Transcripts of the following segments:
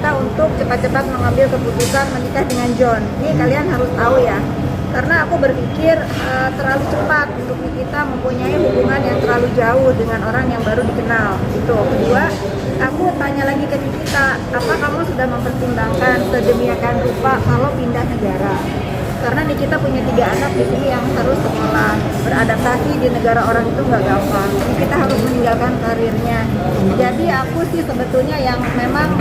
kita untuk cepat-cepat mengambil keputusan menikah dengan John. Ini kalian harus tahu ya, karena aku berpikir terlalu cepat untuk kita mempunyai hubungan yang terlalu jauh dengan orang yang baru dikenal. Itu. Kedua, aku tanya lagi ke kita, apa kamu sudah mempertimbangkan sedemikian rupa kalau pindah negara? Karena nih kita punya 3 anak di sini yang harus sekolah, beradaptasi di negara orang itu nggak gampang. Kita harus meninggalkan karirnya. Jadi aku sih sebetulnya yang memang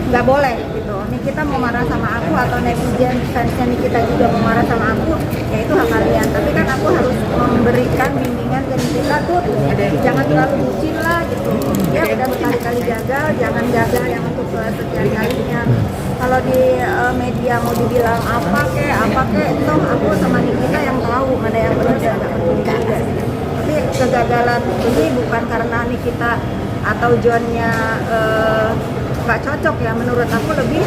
nggak boleh gitu. Nih kita mau marah sama aku atau netizen fansnya nih kita juga mau marah sama aku, ya itu hak kalian. Tapi kan aku harus memberikan bimbingan ke kita tuh, jangan terlalu bucin lah gitu. Ya udah berkali-kali gagal, jangan gagal yang untuk sekian kalinya. Kalau di media mau dibilang apa kek, itu aku sama Nikita yang tahu mana yang benar dan nggak benar. Tapi kegagalan ini bukan karena Nikita atau Johnnya nggak cocok ya, menurut aku lebih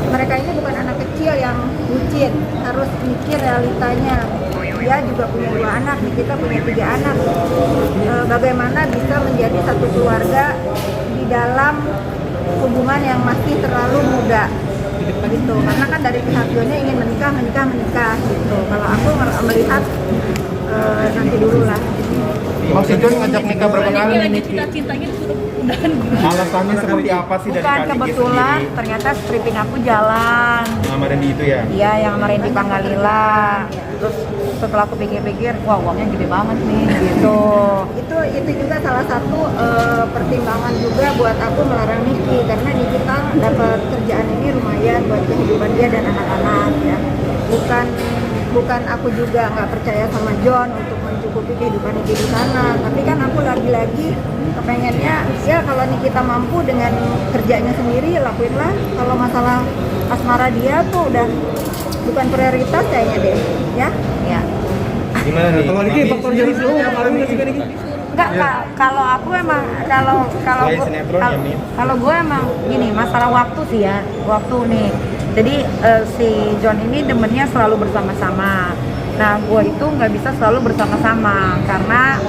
mereka ini bukan anak kecil yang bucin, harus mikir realitanya. Dia juga punya 2 anak, kita punya 3 anak. Bagaimana bisa menjadi satu keluarga di dalam hubungan yang masih terlalu muda gitu, karena kan dari pihak Johnnya ingin menikah gitu. Kalau aku melihat nanti dulu lah. Maksud John ngajak nikah berapa kali nih? Cita-citanya sudah udahan. Alasannya seperti apa sih dari Bukan Kak Niki kebetulan, sendiri? ternyata stripping aku jalan. Sama Randy itu ya? Iya, yang kemarin di Panggalila. Terus setelah aku pikir-pikir, wah uangnya gede banget nih, gitu. Itu juga salah satu pertimbangan juga buat aku melarang Niki, karena Nikita dapat kerjaan ini lumayan buat kehidupan dia dan anak-anak ya. Bukan aku juga nggak percaya sama John untuk mencukupi kehidupan Niki di sana, tapi kan aku lagi-lagi kepengennya ya kalau Nikita mampu dengan kerjanya sendiri lakuinlah. Kalau masalah asmara dia tuh udah bukan prioritas kayaknya deh ya. Ya. Gimana nih? Kalau Niki faktor jadi slow pengaruh nggak sih Kak Niki? Enggak, kalau aku emang Selain sinetron ya, Min? kalau gue emang gini, masalah waktu sih ya, waktu nih. Jadi si John ini demennya selalu bersama-sama. Nah, gue itu nggak bisa selalu bersama-sama karena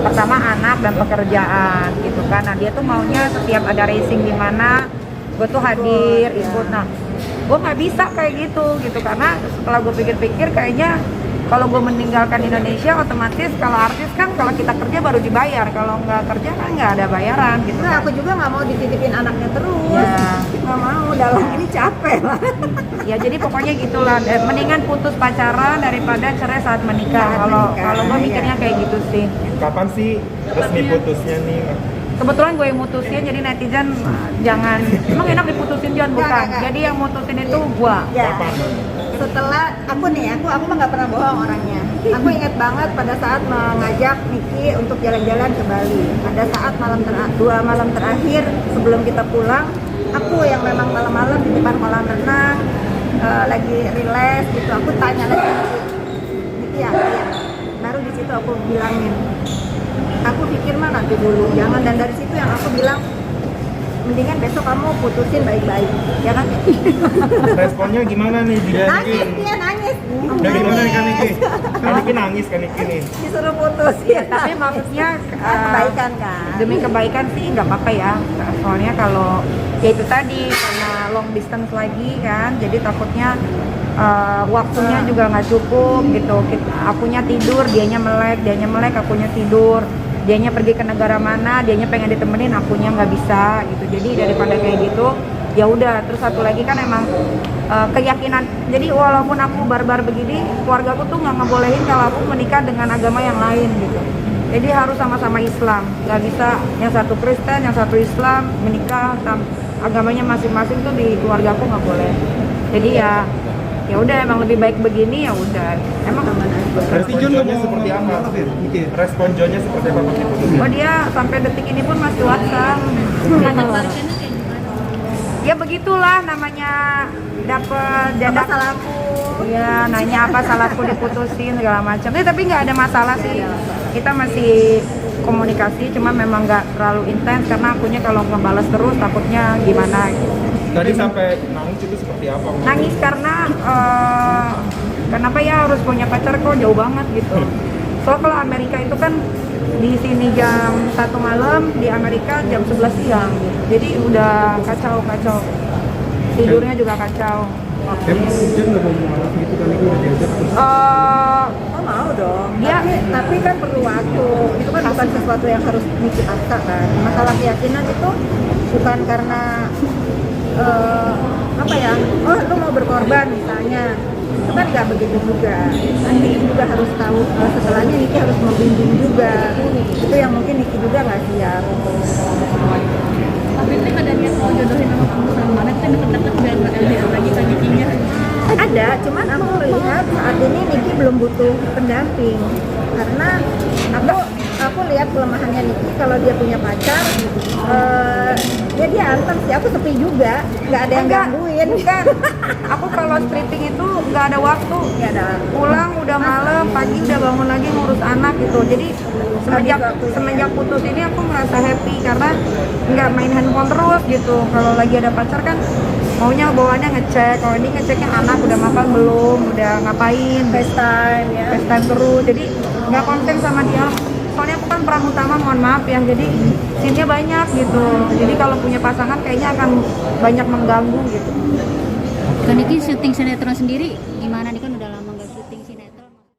pertama anak dan pekerjaan gitu kan. Nah, dia tuh maunya setiap ada racing di mana gue tuh hadir, ikut. Nah, gue nggak bisa kayak gitu karena setelah gue pikir-pikir kayaknya kalau gue meninggalkan Indonesia otomatis kalau artis kan kalau kita kerja baru dibayar, kalau nggak kerja kan nggak ada bayaran gitu. Nah, aku juga nggak mau dititipin anaknya terus, Ya. nggak mau, dalam ini capek lah. Ya jadi pokoknya gitulah, mendingan putus pacaran daripada cerai saat menikah. Saat Kalau menikah, gue mikirnya kayak gitu sih. Kapan sih resmi putusnya nih? Kebetulan gue yang mutusin, jadi netizen jangan, emang enak diputusin John, bukan? Enggak. Jadi yang mutusin itu gue. Ya, setelah aku mah nggak pernah bohong orangnya. Aku ingat banget pada saat mengajak Niki untuk jalan-jalan ke Bali. Pada saat 2 malam terakhir sebelum kita pulang, aku yang memang malam-malam di depan kolam renang lagi relax gitu. Aku tanya lagi Niki ya. Baru di situ aku bilangin, aku pikir mah nanti dulu, jangan. Dan dari situ yang aku bilang, mendingan besok kamu putusin baik-baik, ya kan? Responnya gimana nih? Nangis, dia nangis. Dari mana nih Kak Niki? Kak Niki nangis Kak Niki nih. Disuruh putus ya. Tapi maksudnya Kebaikan kan. demi kebaikan sih nggak apa-apa ya. Soalnya kalau ya itu tadi karena long distance lagi kan, jadi takutnya waktunya juga nggak cukup gitu. Akunya tidur, dianya melek, akunya tidur. Dianya pergi ke negara mana, dianya pengen ditemenin, akunya nggak bisa gitu. Jadi daripada kayak gitu, ya udah. Terus satu lagi kan emang keyakinan. Jadi walaupun aku barbar begini, keluarga aku tuh nggak ngebolehin kalau aku menikah dengan agama yang lain gitu. Jadi harus sama-sama Islam. Nggak bisa yang satu Kristen, yang satu Islam menikah agamanya masing-masing tuh di keluarga aku nggak boleh. Jadi ya udah emang lebih baik begini, ya udah. Emang Berarti John Johnnya seperti apa? Respon Johnnya seperti apa pas diputusin? oh dia sampai detik ini pun masih WhatsApp. Balikannya kayak gimana? Ya begitulah namanya dapet Apa salahku? ya nanya apa salahku diputusin segala macam. Tapi nggak ada masalah sih. Kita masih komunikasi, cuma memang nggak terlalu intens karena akunya kalau ngebalas terus takutnya gimana. Tadi sampai nangis itu seperti apa? Nangis karena kenapa ya harus punya pacar kok jauh banget gitu. So kalau Amerika itu kan di sini jam 1 malam, di Amerika jam 11 siang. Jadi udah kacau. Tidurnya juga kacau. Emang hujan nggak mau marah gitu kan itu udah diajak terus. Oh mau dong. Dia Tapi kan perlu waktu. Itu kan bukan sesuatu yang harus Niki paksa kan. Masalah keyakinan itu bukan karena apa ya? Oh lu mau berkorban misalnya. Itu kan nggak begitu juga. Nanti juga harus tahu setelahnya Niki harus membimbing juga. Itu yang mungkin Niki juga nggak siap. Tapi Fitri ada niat mau jodohin sama kamu sama mana? Kita deket-deket biar nggak LDR lagi kan Nikinya. Ada, cuman aku melihat saat ini Niki belum butuh pendamping karena aku lihat kelemahannya Niki kalau dia punya pacar, dia anteng sih. Aku sepi juga, nggak ada yang gangguin. Bukan. Aku kalau stripping itu nggak ada waktu. Nggak ada. Pulang udah malam, pagi udah bangun lagi ngurus anak gitu. Jadi semenjak putus ini aku merasa happy karena nggak main handphone terus gitu. Kalau lagi ada pacar kan maunya bawaannya ngecek. Kalau ini ngeceknya anak udah makan belum, udah ngapain, FaceTime ya. FaceTime terus. Jadi nggak konten sama dia. Soalnya aku kan peran utama, mohon maaf ya. Jadi scene-nya banyak gitu. Jadi kalau punya pasangan kayaknya akan banyak mengganggu gitu. Kan Niki syuting sinetron sendiri gimana nih kan